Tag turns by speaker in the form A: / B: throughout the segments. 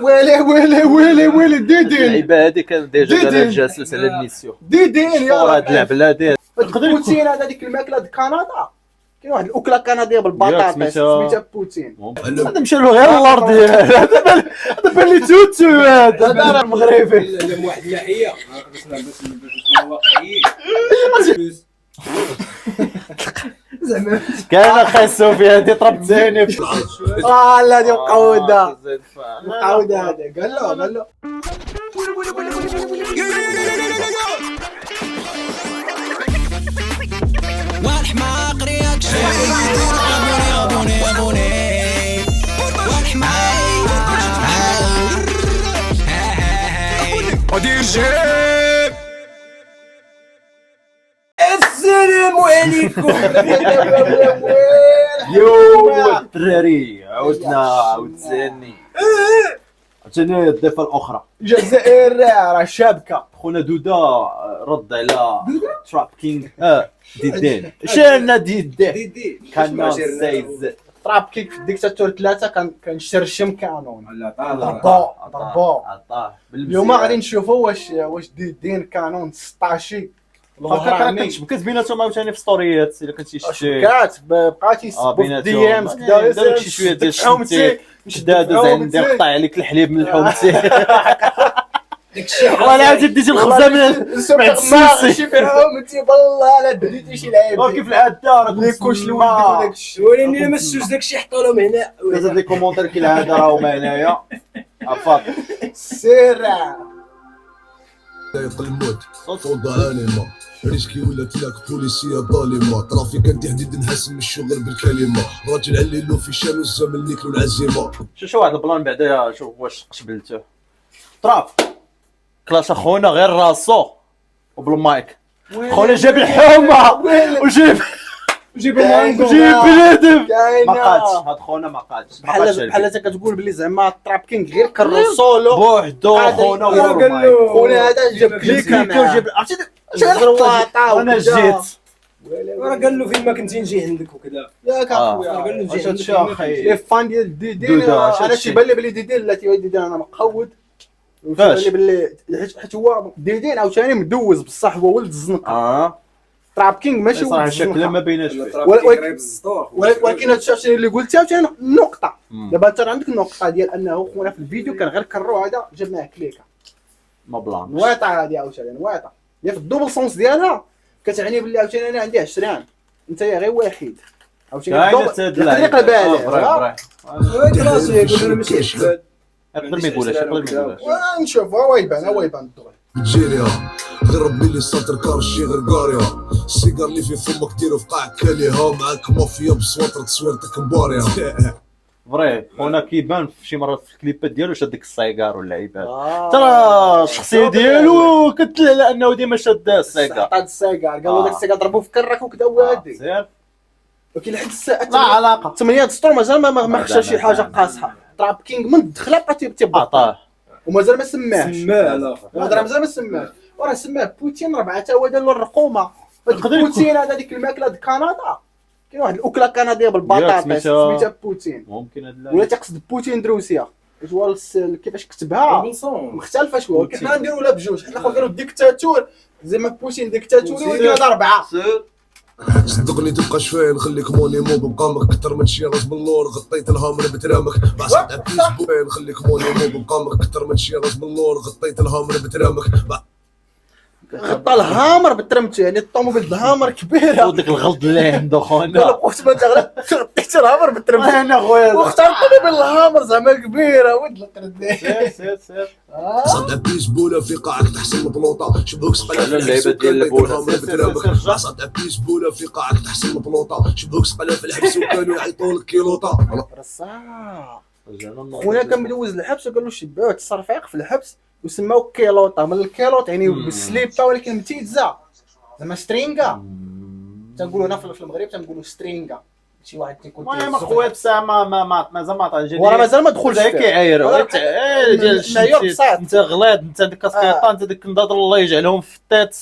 A: ويلي ديدين
B: اللعيبه هذه كان ديجا دار جاسوس على الميسيون
A: ديدين يا
B: هاد اللعبه لا دير
A: بوتين هذا ديك الماكله د كندا كاين واحد الاكله كنديه بالبطاطا سميتها بوتين
B: هذا مشى له غير الارض هذا بان لي توتو هذا
A: راه مغربي
C: لا واحد اللحيه باش نكونوا واقعيين
A: زعما
B: كان خاصو في هذه طرب ثاني
A: لا دي مقوده هذا قال له
D: والحماق رياكشن ابوني والحماق ودير جيب
A: السلام عليكم
B: يو الدراري عاود ثاني عاوتاني الضيفه الاخرى
A: الجزائر راه شابكه
B: خونا دودا رد على تراب كينغ ديدين شانا ديدين كان سايز
A: تراب كيك في الديكتاتور 3 كان شرشم كانون
C: لا
A: ضربوه
B: عطاه
A: اليوم غادي نشوفوا واش ديدين كانون 16
B: كتبكات بيناتهم عاوتاني في ستوريات الا كنتي شتي
A: بقاتي يسبوا في الدي امز كدا
B: داك شي شويه ديال الشمتي شداد عندي قطع عليك الحليب من الحومتي
C: داكشي
B: والله عاودي ديتي الخبزه من
A: السوسي شي فيهم انت بالله لا بديتي شي لعيب
B: كيف العاده راه
A: لي كوش الولد وداك الشيء
C: ولكن الا ما سوس داكشي حطوا لهم هنا
B: زاد لي كومونتير كي العاده راهو هنايا عفاك
A: سير
E: الموت فوضى انيما ريسكي ولا تلاك بوليسيه ظالمه ترافيكان تهديد نحس من الشغل بالكلمه راجل عليلو في شان الزمن نيكلو العزيمه
B: شو واحد البلان بعدا شوف واش قبلته طراب كلاش اخونا غير راسو وبالمايك خونا جاب الحومه وجيب بنادم ما قادش هاد خونا ما قادش
A: بحال انت كتقول بلي زعما تراب كينغ غير كرر سولو
B: بوحدو خونا
A: خونا هذا جاب كليكا وجاب عرفتي الزرواطه
B: انا جيت
C: راه قال له فين ما كنتي نجي عندك وكذا
A: ياك اخويا
C: قال له نجي
B: واش
C: عندك
B: هادشي اخي
A: لي فان ديال ديدين انا تيبان لي بلي ديدين لا تيبان لي انا مقود
B: فاش
A: بلي حيت هو ديدين عاوتاني مدوز بصح هو ولد الزنقه تراب كينغ ماشي
B: صراحه
A: ولد
B: شكله
A: الزنقه
B: ما بيناش فيه
A: ولكن هادشي عرفتي اللي قلتي عاوتاني نقطه دابا انت عندك النقطه ديال انه خونا في الفيديو كان غير كرروا هذا جاب معاه كليكه
B: ما بلان
A: نواطه هادي عاوتاني نواطه هي في الدوبل سونس ديالها كتعني بلي عاوتاني انا عندي 20 انت غير واحد عاوتاني الطريقه باله
C: راسي يقول له ماشي شباب
B: يقدر ما يقولهاش
A: نشوف هو يبان الدور
E: جيريا غير ربي اللي ساتر كارشي غير قاريه السيجار اللي في فمك ديرو في قاع كاليها معاك مافيا بسواطر تصويرتك مباريه
B: فري خونا كيبان في شي مرات في الكليبات ديالو شاد ديك السيجار واللعيبات ترى الشخصيه ديالو كتدل على انه ديما شاد السيجار
A: عطاد السيجار قالوا داك السيجار ضربوه في كرك وكذا وهادي ولكن لحد الساعه
B: لا علاقه
A: 8 سطور مازال ما خشى شي حاجه قاصحه تراب كينغ من الدخله بقى
B: عطاه
A: ومازال ما سماهش
C: لا
A: هضره مازال ما سماهش وراه سماه بوتين 4 تا هو دار له الرقومه بوتين هذا ديك الماكله د كندا كاين واحد الاكله كنديه بالبطاطا سميتها بوتين
B: ممكن هاد
A: ولا تقصد بوتين دروسيا هو كيفاش كتبها مختلفه شويه ولكن حنا نديروا لا بجوج حنا نديروا ديكتاتور زعما بوتين ديكتاتوري ولكن هذا 4
E: صدقني تبقى شفاين نخليك موني مو بمقامك كتر من شي راس باللور غطيت الهامر بترامك بعصب بوين نخليك موني مو بمقامك كتر من شي راس باللور غطيت الهامر بترامك
A: غطى الهامر بترمتو يعني الطوموبيل الهامر كبيره
B: وديك الغلط اللي عنده خونا
A: وقت ما تغلب غطيت الهامر بترمتو
B: انا خويا
A: واختار الطوموبيل الهامر زعما كبيره ود القردي
B: سير
E: صدع بيسبوله في قاعك تحسن البلوطه شبوك سقلا
B: على اللعيبه ديال البوله
E: صدع بيسبوله في قاعك تحسن البلوطه شبوك سقلا في الحبس وكانوا يعيطوا لك كيلوطه
A: رصا خونا كان مدوز الحبس وقال له شباب الصرفيق في الحبس وسماو كيلوطه من الكيلوط يعني بالسليبه ولكن متيتزا زعما سترينغا تنقولوا هنا في المغرب تنقولوا سترينغا شي واحد تيكون
B: المهم اخويا بصح مازال ما عطاش
A: وراه مازال ما دخلش
B: فيه كيعايروا ديال انت غلاد انت ديك الكاسكيطه انت ديك النضاض الله يجعلهم في التات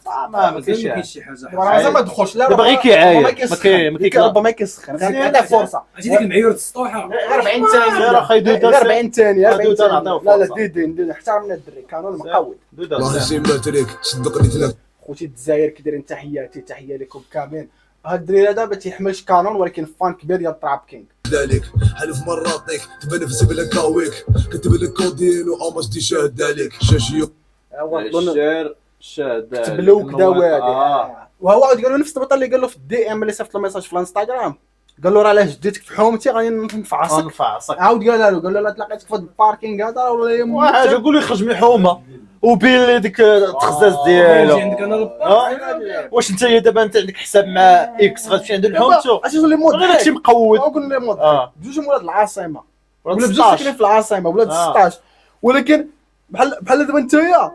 B: ما كاينش
C: ما كاينش شي حاجه
A: راه ما دخلش لا
B: دابا غير كيعاير ربما
A: يكسخن غير عندها فرصه
C: عرفتي ديك المعيور السطوحه
A: غير 40 ثانيه
B: غير اخي دوده
A: غير 40 ثانيه 40
B: دوده
A: ثانيه
B: نعطيو
A: لا لا
B: فرصة.
A: ديدين احترمنا الدري كانون مقود
E: راه زي ما تريك صدقني ثلاث
A: خوتي الجزائر كيدايرين تحياتي تحيه لكم كاملين هاد الدري هذا ما تيحملش كانون ولكن فان كبير ديال تراب كينغ
E: ذلك حلف مراتك تبان في زبل كاويك كتب لك كودين واماس دي شاهد عليك شاشيو
B: الشعر شاد
A: كتب كدا وهادي وهو عاود قال له نفس البطل اللي قال له في الدي ام اللي صيفط له ميساج في الانستغرام قال له راه لا جديتك في حومتي غادي نفعصك
B: نفعصك
A: عاود قال له لا تلاقيتك في الباركينغ هذا ولا
B: واحد يقول يخرج من الحومه وبيلي ديك التخزاز ديالو
C: عندك انا
B: واش انت دابا انت عندك حساب مع اكس غتمشي عند الحومته
A: اش يقول لي مود
B: غير داكشي مقود
A: نقول لي مود بجوج ولاد العاصمه ولا بجوج
B: 16.
A: ساكنين في العاصمه ولاد 16 ولكن بحال دابا نتايا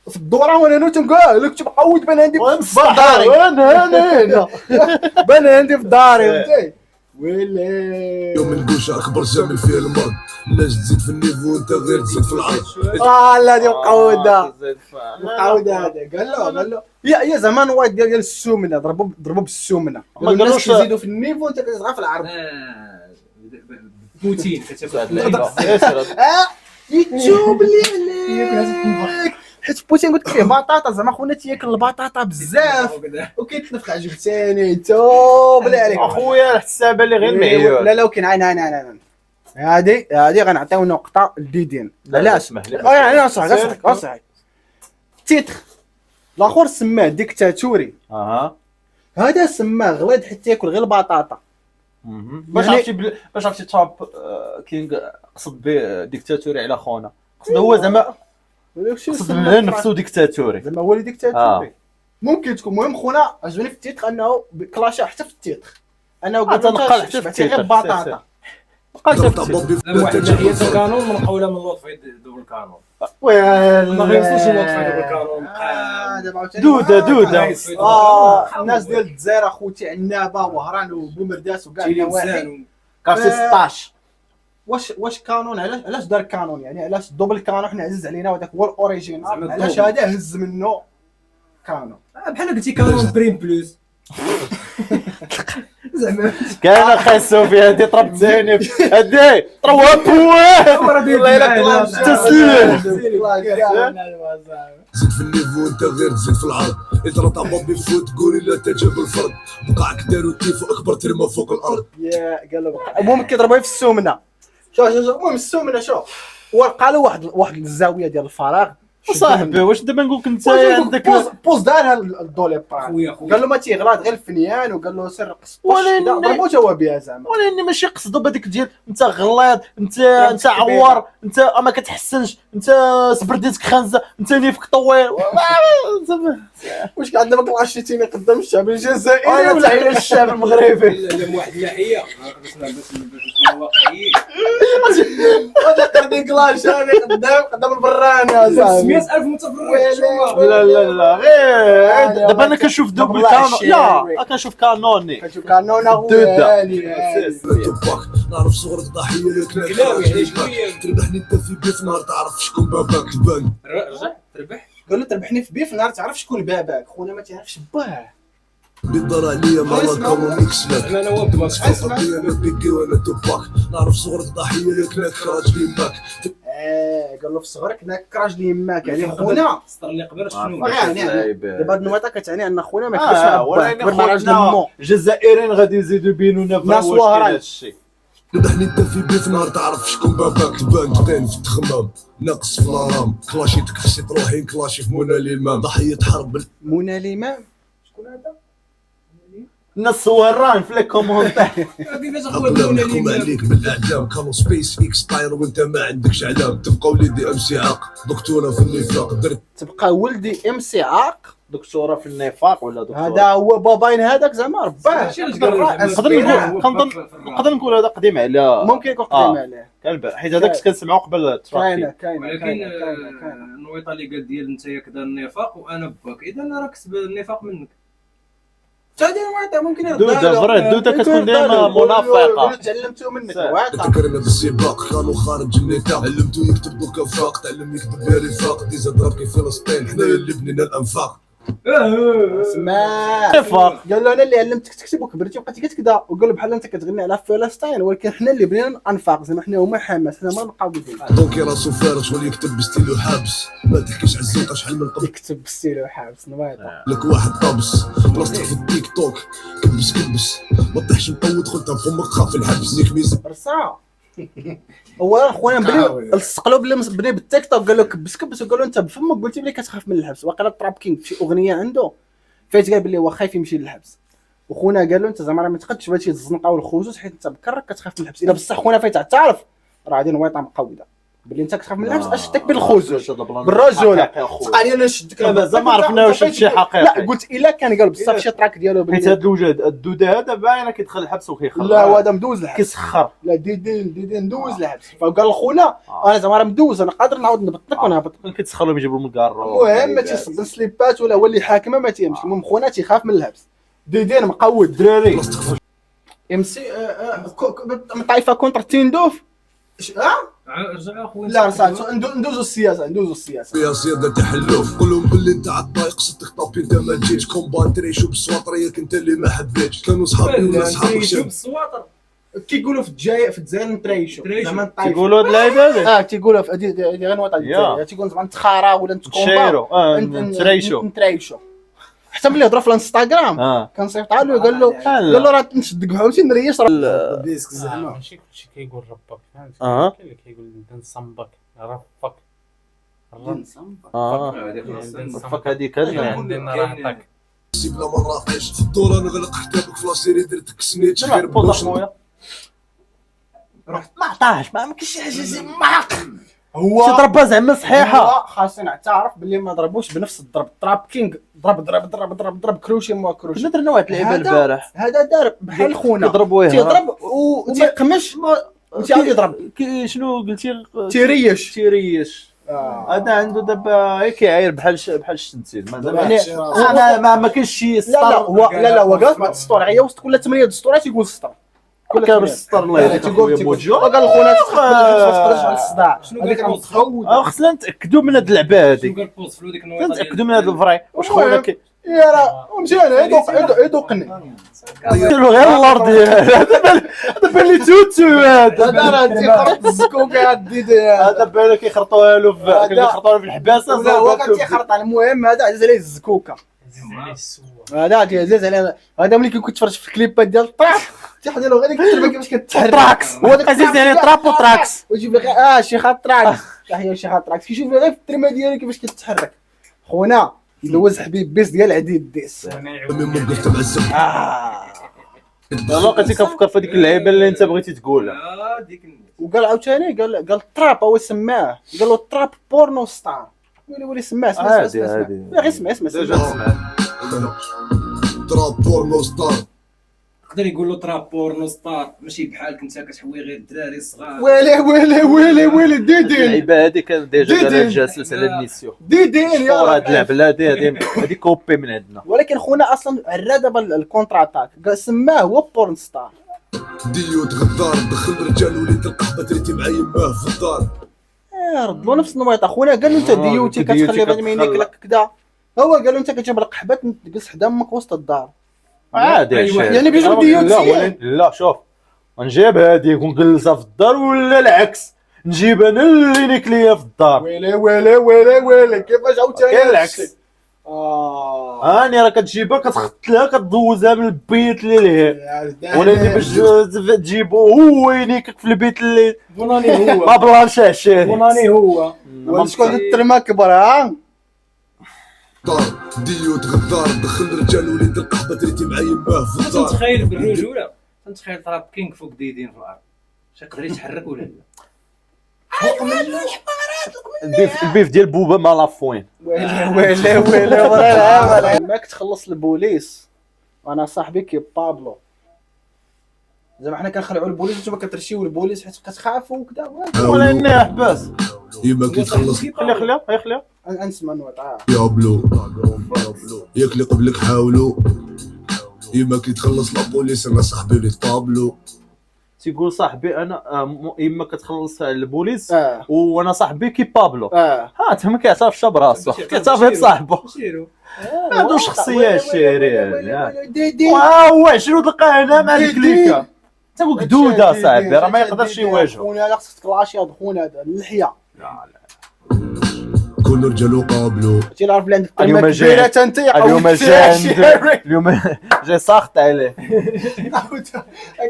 A: في الدوره وانا نوت نقول لك تبقود بان عندي في داري انا بان عندي في داري فهمتي ويلي
E: يوم نقوش اكبر زمن فيه المرض الناس تزيد في النيفو وانت غير تزيد في العرض
A: لا دي مقوده هذا قال له يا زمان واحد ديال السومنه ضربوا بالسومنه
B: ما
A: الناس
B: قالوش
A: كيزيدوا في النيفو وانت كتزغى في العرض
C: بوتين كتب
A: يتوب لي عليك حيت بوتين قلت فيه بطاطا زعما خونا تياكل البطاطا بزاف وكيتنفخ عجبتني توب لي عليك
B: اخويا الحسابه اللي غير معيور
A: لا ولكن عين هادي غنعطيو نقطه لديدين علاش انا صح التيتر الاخر سماه ديكتاتوري هذا سماه غليظ حتى ياكل غير البطاطا
B: باش عرفتي تراب كينغ قصد به ديكتاتوري على خونا قصد هو زعما قصد نفسه ديكتاتوري
A: زعما هو اللي ديكتاتوري ممكن تكون المهم خونا عجبني في التيتر انه كلاشا حتى في التيتر انه قال
B: تنقل حتى في
A: غير بطاطا
E: ضربت بوبي في
C: واحد ناحيه
E: التلفزيون.
C: القانون من قوله من لطفي دوبل كانون
A: ويل
C: ما غيوصلش لطفي دوبل كانون
B: دوده
A: الناس ديال الجزائر اخوتي عنابه وهران وبومرداس وكاع النواحي
B: كارتي 16
A: واش كانون علاش دار كانون يعني علاش دوبل كانون حنا عزيز علينا وهذاك هو الاوريجينال علاش هذا هز منه كانون
C: بحال قلتي كانون بريم بلوس زعما
B: كان خاصو في هادي طرب زينب هادي طروها بواه تسلم
E: زيد في النيفو وانت غير تزيد في العرض اضرب تاع بوبي فوت قولي لا تجاب الفرد بقعك دارو تيفو اكبر ترمى فوق الارض
A: يا قال له المهم كيضربوا في السومنه شوف المهم السومنه شوف هو لقى له واحد الزاويه ديال الفراغ
B: صاحبي واش دابا نقول لك انت عندك
A: بوز دارها الدولي
C: خويا
A: قال له ما تيغلط غير الفنيان وقال له سير قص
B: ولكن-
A: ضربوا تا هو بها زعما
B: ولكن ماشي قصدوا بهذيك ديال انت غليظ انت عوار انت ما كتحسنش انت سبرديتك خانزه انت نيفك طويل
A: واش قاعد دابا كلاشيتيني قدام الشعب الجزائري
B: ولا
A: ولا
B: تعيش الشعب المغربي
C: لا من واحد الناحيه باش نكونوا واقعيين
A: هذا قردي كلاش هذا قدام البراني يا صاحبي
C: 100000 متفرج
B: لا غير دابا انا كنشوف دوبل كانون لا كنشوف كانوني
A: كنشوف كانون
B: دودة.
E: توباك نعرف صغرك ضحيه ياك
C: قلاوي على شويه
E: تربحني انت في بيت نهار تعرف شكون باباك تبان
C: رجع تربح
A: قال له تربحني في بيف نهار تعرف شكون باباك خونا ما تعرفش باه
E: بالضر عليا ما راكم ميكس لك
C: زعما انا وابد
E: اسمع انا بيكي وانا توباك نعرف صغرك ضحيه ياك راجلي ماك
A: قال له في صغرك ناك راجل يماك يعني خونا
C: السطر اللي قبل شنو
A: دابا هاد النقطه كتعني ان خونا ما كيفاش مع باه كبر مع راجل مو
B: الجزائريين غادي يزيدوا يبينونا
A: ناس وهران.
B: الشيء
E: تربحني انت في بيت نهار تعرف شكون باباك تبان تقين في التخمام ناقص في الارام كلاشيتك خسيت روحي كلاشي في منى الامام ضحيه حرب
A: منى الامام شكون هذا
B: الناس وهران في لي كومونتير
C: كيفاش اخويا
E: اقلام
C: ولا
E: نحكم
C: لي
E: عليك بالاعلام كانوا سبيس اكس طاير وانت ما عندكش علام تبقى وليدي امسي عاق دكتوره في النفاق درت
A: تبقى ولدي ام سي عاق
B: دكتوره في النفاق ولا دكتوره
A: هذا هو باباين هذاك زعما رباه
B: نقدر نقول هذا قديم على
A: ممكن يكون قديم عليه
B: كان حيت هذاك كنت كنسمعو قبل
A: كاينه
B: التراك
C: ولكن النويطه اللي قال ديال انت كدا النفاق وانا باك اذا انا راك كسب النفاق منك
A: تادي ما ممكن
B: دودة فريد دودة كتكون ديما منافقة
A: تعلمتو منك
E: تذكرنا بالسباق كانوا خارج النطاق علمتو يكتب دوكا فاق تعلم يكتب برفاق ديزا ضرب كيف فلسطين حنايا اللي بنينا الانفاق
A: سماه
B: نفاق.
A: قال له انا اللي علمتك تكتب وكبرتي وبقيتي كتكدا، وقال له بحال انت كتغني على فلسطين ولكن حنا اللي بنينا انفاق زعما حنا هما حماس حنا ما مقاودين.
E: دونك راسو فارغ شغل يكتب بستيلو حابس، ما تحكيش على الزنقه شحال من قبل
A: يكتب بالسيلو حابس نوايطه.
E: لك واحد طابس بلاصتك في التيك توك، كبس ما طيحش مقود خلتها فمك خاف الحبس نيك ميزه
A: رصا هو خويا بلي لصقلو بلي بالتيك توك قال له كبس وقال له انت بفمك قلتي بلي كتخاف من الحبس. واقيلا تراب كينغ شي اغنيه عنده فايت قال بلي هو خايف يمشي للحبس، وخونا قال له انت زعما راه ما تقدش بهادشي الزنقه والخوزوز حيت انت بكرك كتخاف من الحبس. الا بصح خونا فايت تعرف راه غادي نويطه مقوده بلي انت كتخاف من الحبس اش شدك بالخوزوز بالرجوله. تلقى لي انا شدك
B: مازال ما عرفنا واش هادشي حقيقي.
A: لا قلت الا كان قال بصح شي تراك ديالو
B: حيت هاد الوجد الدوده هذا باينه كيدخل الحبس وكيخرج.
A: لا هو هذا مدوز الحبس
B: كيسخر.
A: لا ديدين ندوز الحبس. فقال خونا انا زعما راه مدوز انا قادر نعاود نبطلك ونهبط.
B: كيتسخروا يجيبوا من الكارو.
A: المهم ما تيصب سليبات ولا هو اللي حاكمه ما تيمشي. المهم خونا تيخاف من الحبس. ديدين مقود دراري ام سي من طائفه كونتر تيندوف
C: رجع اخويا
A: لا راه ندوزو السياسه
E: فيها سيادة تحلف، قولهم باللي انت عالطايق صدق طابي انت ما تجيش كومباتري شو بالسواطر ياك انت اللي ما حبيتش كانوا صحابي ولا صحابك
C: شوف
E: شاب
C: السواطر
A: كيقولوا في الجزائر نتريشو زعما الطائفه
B: تيقولوا هاد اللعيبه هادي
A: تيقولوا في هذه غير نوطه الجزائر تيقولوا زعما نتخارا ولا
B: نشيرو
A: نتكومبا نتريشو. حتى ملي هضروا في الانستغرام كنصيفط له قال له راه نشدك بحومتي نريش راه
F: ديسك زعما ماشي كلشي كيقول ربك فهمتي. كاين اللي كيقول نصمبك رفك
B: فك هذيك
F: راحتك
E: سيب لا ما نراقيش في الدور نغلق كتابك في لاسيري درتك سنيت غير
B: بوز
E: بوش
B: اخويا
A: رحت
B: ما عطاهش ما كاينش شي حاجه زي معق
A: هو
B: شي ضربه زعما صحيحه.
A: هو خاصنا نعترف باللي ما ضربوش بنفس الضرب. تراب كينغ ضرب كروشي ما كروشي.
B: كنا درنا واحد اللعيبه البارح
A: هذا دار بحال خونا
B: يضربوه
A: تيضرب وتيقمش وتيعاود يضرب
B: شنو قلتي
A: تيريش
B: هذا عنده دابا كيعاير بحال الشنتيل
A: يعني
B: ما كاينش شي
A: لا هو قال مع السطور عيا وسط كل 8 دستورات يقول السطر
B: كان السطر الله يهديك اخويا بوجو.
A: قال خونا تقدرش على الصداع
C: شنو قال البوز
B: خصنا نتاكدوا من هاد اللعبه هادي
C: شنو قال البوز فلو ديك النويطه
B: نتاكدوا من هاد الفري واش خونا
A: يا راه مزيان يدوقني
B: ديروا غير الارض هذا بان لي توتو
A: هذا راه تيخرط الزكوكه
B: هذا بان كيخرطوها له في الحباسه.
A: لا هو كان تيخرط على المهم هذا عزيز عليه الزكوكه هذا عزيز عليه. هذا ملي كنت تفرج في الكليبات ديال الطراب تيحط له غير ديك التربه كيفاش كتحرك
B: تراكس هو داك عزيز يعني طراب وتراكس
A: ويجيب لك شي خاط تراكس تحيه شي خاط تراكس كيشوف غير في الترمه ديالي كيفاش كتحرك. خونا يلوز حبيب بيس ديال عديد ديس
E: من موقف تبع الزب
B: انا لقيتي كنفكر في هذيك اللعيبه اللي انت بغيتي تقولها.
C: ديك النيت
A: وقال عاوتاني قال تراب هو سماه قال له تراب بورنو ستار ولي سماه
B: عادي
A: غير اسمع
E: تراب بورنو ستار
C: يقدر يقول له تراب بورنو ستار ماشي بحالك انت كتحوي غير الدراري الصغار.
A: ويلي ديدين
B: اللعيبه هذه كان ديجا دار جاسوس على الميسيون
A: ديدين يا
B: هاد اللعبه هذه كوبي من عندنا.
A: ولكن خونا اصلا عرا دابا الكونترا اتاك قال سماه هو بورن ستار.
E: ديوت غدار دخل رجال وليد القحبه تريتي مع يماه في الدار
A: ردوا نفس النويطه خونا قال له انت ديوتي كتخلي بنادم ياكلك كذا. هو قال له انت كتجيب القحبات تجلس حدا امك وسط الدار
B: عادي
A: يعني بيجيب ديوتي.
B: لا شوف نجيب هذيك ونجلسها في الدار ولا العكس نجيب انا اللي ناكليها في الدار.
A: ويلي كيفاش عاوتاني
B: كاين العكس. هاني راه كتجيبها كتخط لها كتدوزها من البيت اللي ليه ولكن باش تجيبو هو ينيكك في البيت اللي
C: بوناني هو
B: ما بلانشاش
C: بوناني هو
A: شكون الترمه كبر
E: دار ديوت غدار دخل رجال وليد القحبه تريتي مع يماه في الدار
C: تنتخيل بالرجوله تنتخيل تراب كينغ فوق ديدين في الارض واش يقدر يتحرك ولا لا.
B: البيف ديال بوبا ما لافوين.
A: ويلي ماك تخلص البوليس وانا صاحبي كي بابلو زعما حنا كنخلعوا البوليس نتوما كترشيو البوليس حيت كتخافوا وكذا
B: ولا انه حباس
E: يما كيتخلص
B: خليها
A: نسمع النوط
E: يا بلو ياك اللي قبلك حاولوا يما كيتخلص لابوليس انا صاحبي اللي طابلو
B: تيقول صاحبي انا اما كتخلص البوليس
A: اه
B: وانا صاحبي كي بابلو
A: اه
B: ها تما كيعترفش براسو كيعترف بصاحبه عنده شخصيه شرير
A: دي
B: واو 20 تلقاه هنا مع الكليكه تقول كدوده صاحبي راه ما يقدرش يواجهو
A: خونا لا خصك تكلاشي هاد خونا هذا اللحيه
E: كل رجالو قابلو
A: تيعرف بلي عندك
B: اليوم
A: كلمه
B: جاي.
A: كبيره انت
B: اليوم اليوم جاي ساخط عليه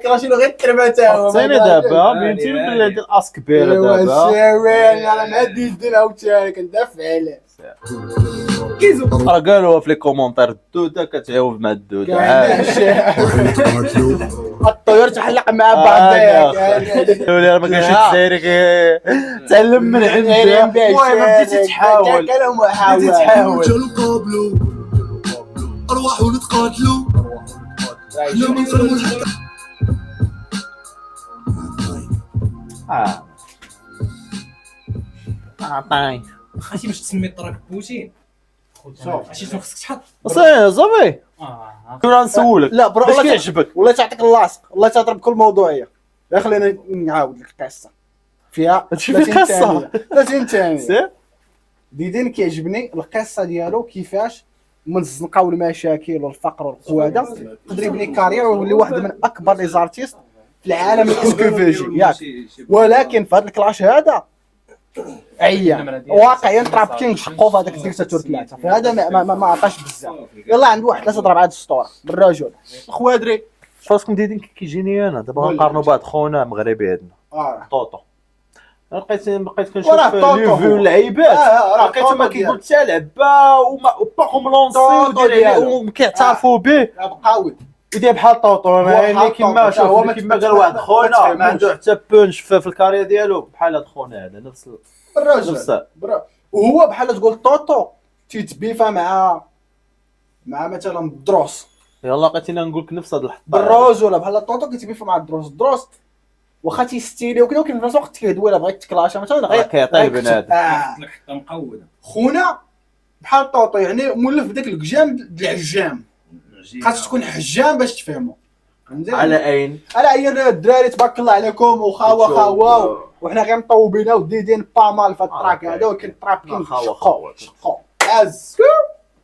A: كلاشي غير الكلمه تا هو
B: ثاني دابا بنتي بلي هادي الاس كبيره دابا
A: شيرين انا مهدي الدين عاوتاني كندافع عليه
B: راه قالوا في لي كومونتير الدوده كتعاود مع الدوده عادي
E: قاتلو
A: الطيور تحلق مع بعض
B: ولا ما كاينش الجزائري تعلم من عنده المهم بديتي تحاول بديتي تحاول
E: رجالو قابلو ارواحو نتقاتلو حنا ما نكرهوش حتى
B: طاي
C: عرفتي باش تسمي الطراك بوتين عرفتي شنو خصك تحط
B: صافي كنا نسولك
A: لا برا
B: باش
A: والله
B: كيعجبك
A: والله تعطيك اللاصق والله تهضر بكل موضوعيه لا خلينا نعاود لك القصه فيها
B: هادشي فيه
A: 30
B: قصة.
A: ثانية. 30 ثانيه
B: سير
A: ديدين كيعجبني القصه ديالو كيفاش من الزنقه والمشاكل والفقر والقواده يقدر يبني كارير ويولي واحد من اكبر لي زارتيست في العالم الاسكوفيجي ياك ولكن في هذا الكلاش هذا عيا واقعيا تراب كينغ شقوا في هذاك الديكتاتور ثلاثه فهذا ما عطاش بزاف يلا عنده واحد ثلاثه ضربات السطوره بالرجل خوادري
B: فراسكم دايرين كيجيني انا دابا غنقارنوا بعض خونا مغربي عندنا طوطو بقيت كنشوف
A: وراه طوطو
B: لي فيو
A: هو.
B: اللعيبات
A: راه
B: لقيت
A: طوطو
B: ما
A: ديالو.
B: كيقول حتى لعبه وباقهم لونسي
A: طوطو
B: ودير عليه
A: ديالو.
B: وكيعترفوا به
A: بقاود
B: ودير بحال طوطو يعني
A: بحال
B: كيما
A: طوطو. هو
B: شوف
A: ما
B: كيما
A: تفهمش-
B: قال واحد
A: ما
B: خونا ما
A: تفهموش.
B: عنده حتى بونش في الكارير ديالو بحال هاد خونا هذا نفس
A: الرجل وهو بحال تقول طوطو تيتبيفا مع مثلا الدروس
B: يلا لقيتينا نقول لك نفس هاد الحطه
A: بالرجوله بحال طوطو كيتبيفا مع الدروس واخا تيستيلي وكذا ولكن في نفس الوقت كيدوي الا بغيت تكلاشا مثلا غير
B: كيعطيه بنادم
A: آه.
C: لك حتى مقوده
A: خونا بحال طوطو يعني مولف بداك القجام ديال العجام خاصك تكون حجام باش تفهمو فهمتي
B: على عين
A: على اي الدراري تبارك الله عليكم وخاوا وحنا غير مطوبينها وديدين با مال في التراك هذا ولكن التراك كاين
B: خاوا.
A: شقو از